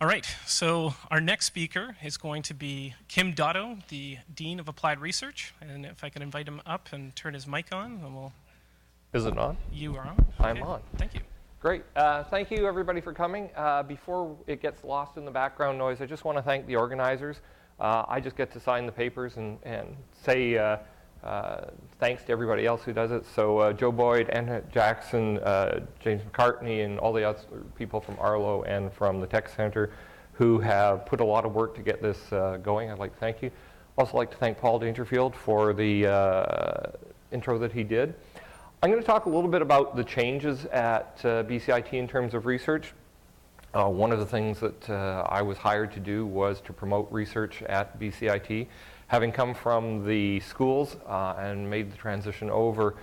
All right, so our next speaker is going to be Kim Dotto, the Dean of Applied Research. And if I can invite him up and turn his mic on, then we'll... Is it on? You are on. I'm Okay. on. Thank you. Great. Thank you, everybody, for coming. Before it gets lost in the background noise, I just want to thank the organizers. I just get to sign the papers and say thanks to everybody else who does it. So Joe Boyd, Anna Jackson, James McCartney, and all the other people from Arlo and from the Tech Center who have put a lot of work to get this going. I'd like to thank you. Also like to thank Paul Dangerfield for the intro that he did. I'm going to talk a little bit about the changes at BCIT in terms of research. One of the things that I was hired to do was to promote research at BCIT. Having come from the schools and made the transition over,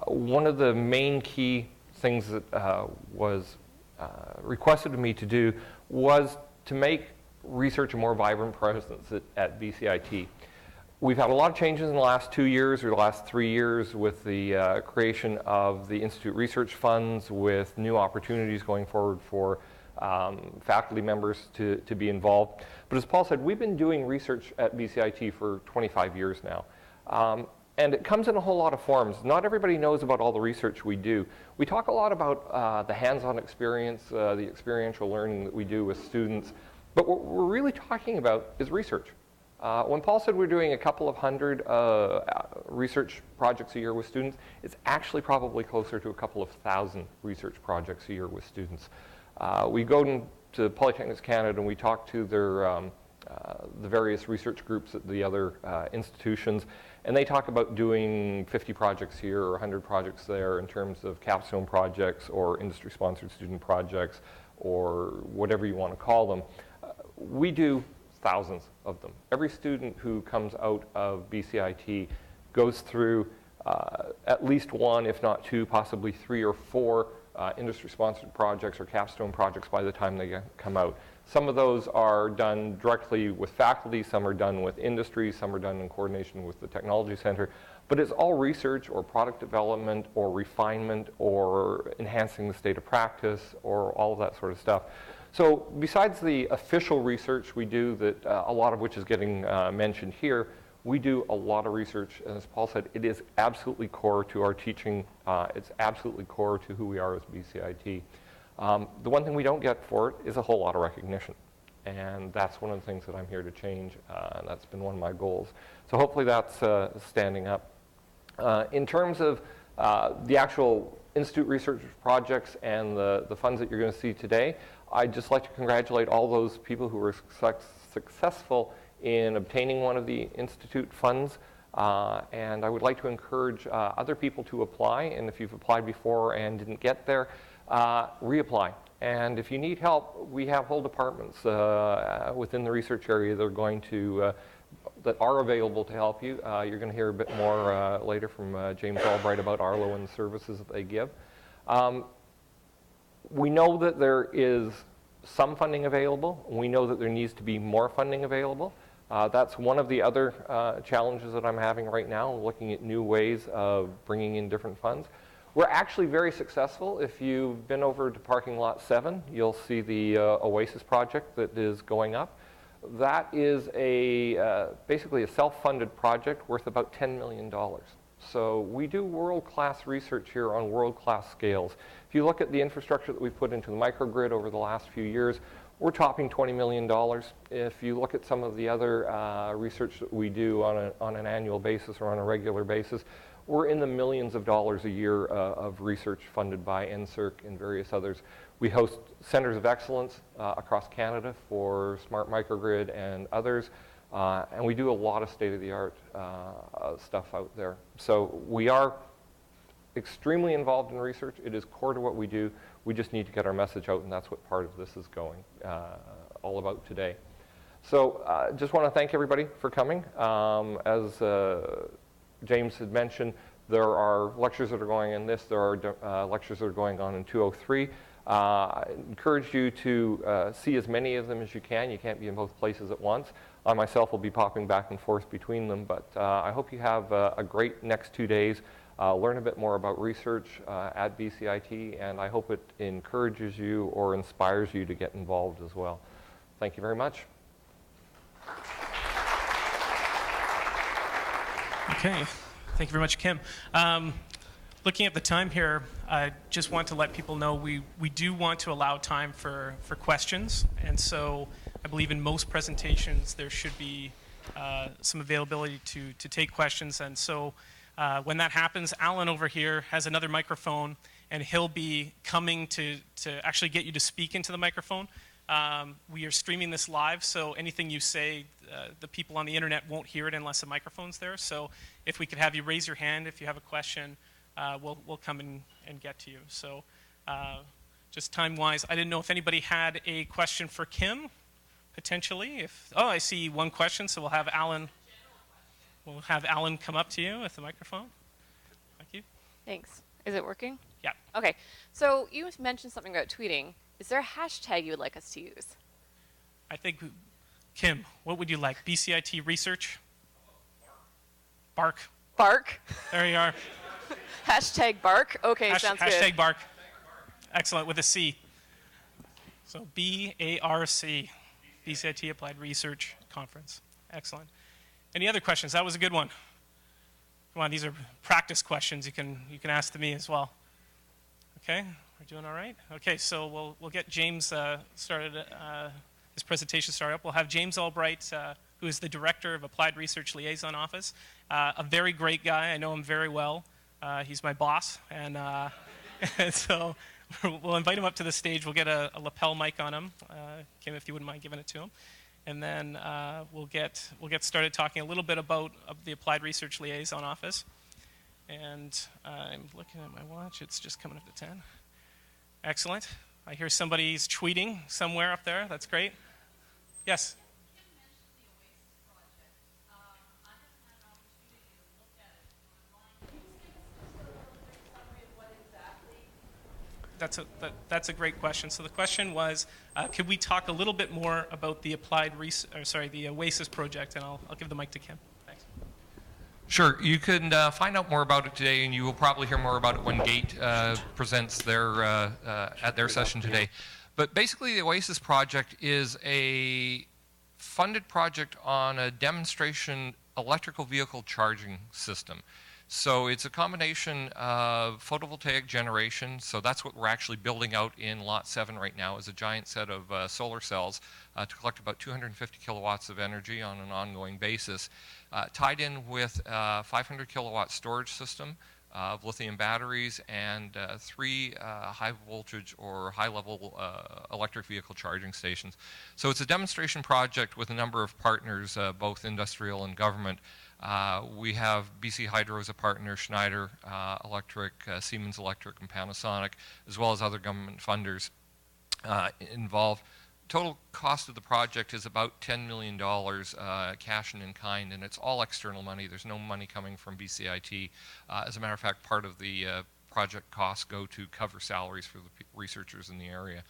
one of the main key things that was requested of me to do was to make research a more vibrant presence at BCIT. We've had a lot of changes in the last 2 years or the last 3 years with the creation of the Institute Research Funds, with new opportunities going forward for faculty members to be involved. But as Paul said, we've been doing research at BCIT for 25 years now. And it comes in a whole lot of forms. Not everybody knows about all the research we do. We talk a lot about the hands-on experience, the experiential learning that we do with students. But what we're really talking about is research. When Paul said we're doing a couple of hundred research projects a year with students, it's actually probably closer to a couple of thousand research projects a year with students. We go to Polytechnics Canada and we talk to their, the various research groups at the other institutions, and they talk about doing 50 projects here or 100 projects there in terms of capstone projects or industry-sponsored student projects or whatever you want to call them. We do thousands of them. Every student who comes out of BCIT goes through at least one, if not two, possibly 3 or 4 industry-sponsored projects or capstone projects by the time they come out. Some of those are done directly with faculty, some are done with industry, some are done in coordination with the Technology Center, but it's all research or product development or refinement or enhancing the state of practice or all of that sort of stuff. So besides the official research we do, that a lot of which is getting mentioned here, we do a lot of research, and as Paul said, it is absolutely core to our teaching. It's absolutely core to who we are as BCIT. The one thing we don't get for it is a whole lot of recognition, and that's one of the things that I'm here to change, and that's been one of my goals. So hopefully that's standing up. In terms of the actual Institute research projects and the funds that you're going to see today, I'd just like to congratulate all those people who were successful in obtaining one of the Institute funds. And I would like to encourage other people to apply. And if you've applied before and didn't get there, reapply. And if you need help, we have whole departments within the research area that are going to that are available to help you. You're going to hear a bit more later from James Albright about Arlo and the services that they give. We know that there is some funding available. We know that there needs to be more funding available. That's one of the other challenges that I'm having right now, looking at new ways of bringing in different funds. We're actually very successful. If you've been over to parking lot 7, you'll see the Oasis project that is going up. That is basically a self-funded project worth about $10 million. So we do world-class research here on world-class scales. If you look at the infrastructure that we've put into the microgrid over the last few years, we're topping $20 million. If you look at some of the other research that we do on an annual basis or on a regular basis, we're in the millions of dollars a year of research funded by NSERC and various others. We host centers of excellence across Canada for smart microgrid and others, and we do a lot of state-of-the-art stuff out there. So we are extremely involved in research. It is core to what we do. We just need to get our message out, and that's what part of this is going all about today. So just want to thank everybody for coming. As James had mentioned, there are lectures that are going in this. There are lectures that are going on in 203. I encourage you to see as many of them as you can. You can't be in both places at once. I myself will be popping back and forth between them, but I hope you have a great next 2 days. Learn a bit more about research at BCIT, and I hope it encourages you or inspires you to get involved as well. Thank you very much. Okay, thank you very much, Kim. Looking at the time here, I just want to let people know we do want to allow time for questions, and so I believe in most presentations there should be some availability to take questions, and so when that happens, Alan over here has another microphone, and he'll be coming to actually get you to speak into the microphone. We are streaming this live, so anything you say, the people on the internet won't hear it unless the microphone's there. So if we could have you raise your hand if you have a question, we'll come in and get to you. So just time-wise, I didn't know if anybody had a question for Kim, potentially. Oh, I see one question, so we'll have Alan come up to you with the microphone. Thank you. Thanks. Is it working? Yeah. Okay. So you mentioned something about tweeting. Is there a hashtag you would like us to use? I think, Kim, what would you like? BCIT research? Bark. Bark? There you are. Hashtag bark? Okay, sounds good. Hashtag bark. Excellent, with a C. So BARC, BCIT Applied Research Conference. Excellent. Any other questions? That was a good one. Come on, these are practice questions. You can ask to me as well. Okay, we're doing all right? Okay, so we'll get James started, his presentation started up. We'll have James Albright, who is the Director of Applied Research Liaison Office. A very great guy. I know him very well. He's my boss, and so we'll invite him up to the stage. We'll get a lapel mic on him. Kim, if you wouldn't mind giving it to him. And then we'll get started talking a little bit about the Applied Research Liaison Office. And I'm looking at my watch. It's just coming up to 10. Excellent. I hear somebody's tweeting somewhere up there. That's great. Yes? That's a great question. So the question was, could we talk a little bit more about the the OASIS project? And I'll give the mic to Kim. Thanks. Sure. You can find out more about it today, and you will probably hear more about it when GATE presents at their session today. But basically, the OASIS project is a funded project on a demonstration electrical vehicle charging system. So it's a combination of photovoltaic generation, so that's what we're actually building out in Lot 7 right now, is a giant set of solar cells to collect about 250 kilowatts of energy on an ongoing basis, tied in with a 500 kilowatt storage system of lithium batteries and 3 high voltage or high level electric vehicle charging stations. So it's a demonstration project with a number of partners, both industrial and government. We have BC Hydro as a partner, Schneider Electric, Siemens Electric, and Panasonic, as well as other government funders involved. Total cost of the project is about $10 million, cash and in kind, and it's all external money. There's no money coming from BCIT. As a matter of fact, part of the project costs go to cover salaries for the researchers in the area.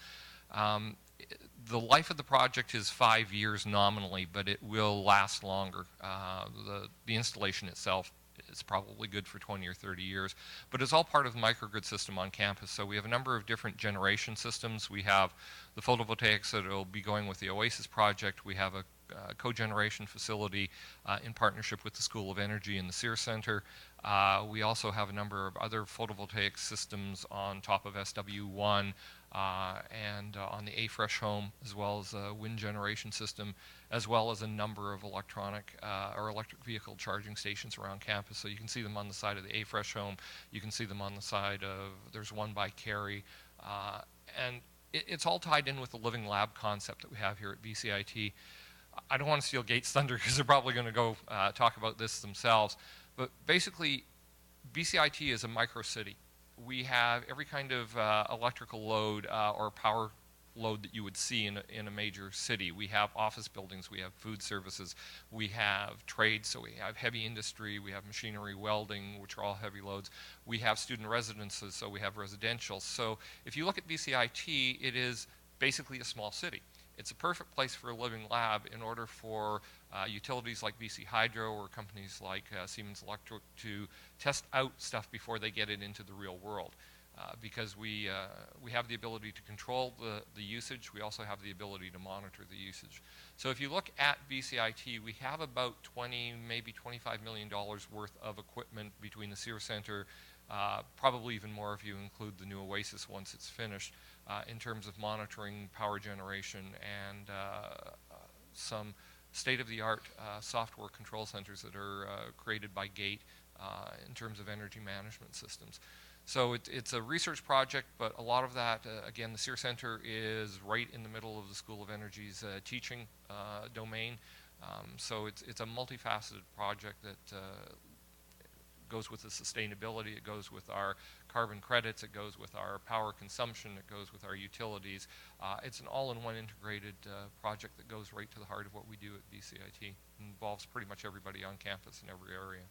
The life of the project is 5 years nominally, but it will last longer. The installation itself is probably good for 20 or 30 years, but it's all part of the microgrid system on campus. So we have a number of different generation systems. We have the photovoltaics that will be going with the OASIS project. We have a cogeneration facility in partnership with the School of Energy and the Sears Center. We also have a number of other photovoltaic systems on top of SW1 and on the AFresh home, as well as a wind generation system, as well as a number of electric vehicle charging stations around campus. So you can see them on the side of the AFresh home. You can see them on the side of, there's one by Cary. And it's all tied in with the living lab concept that we have here at BCIT. I don't want to steal Gates' thunder because they're probably going to go talk about this themselves. But basically, BCIT is a micro city. We have every kind of electrical load or power load that you would see in a major city. We have office buildings, we have food services, we have trade, so we have heavy industry, we have machinery, welding, which are all heavy loads. We have student residences, so we have residential. So if you look at BCIT, it is basically a small city. It's a perfect place for a living lab in order for utilities like BC Hydro or companies like Siemens Electric to test out stuff before they get it into the real world. because we have the ability to control the usage. We also have the ability to monitor the usage. So if you look at BCIT, we have about 20, maybe $25 million worth of equipment between the SEER Center, probably even more if you include the new Oasis once it's finished, in terms of monitoring power generation and some state-of-the-art software control centers that are created by GATE in terms of energy management systems. So it's a research project, but a lot of that, again, the SEER Center is right in the middle of the School of Energy's teaching domain. So it's a multifaceted project that goes with the sustainability, it goes with our carbon credits, it goes with our power consumption, it goes with our utilities. It's an all-in-one integrated project that goes right to the heart of what we do at BCIT. It involves pretty much everybody on campus in every area.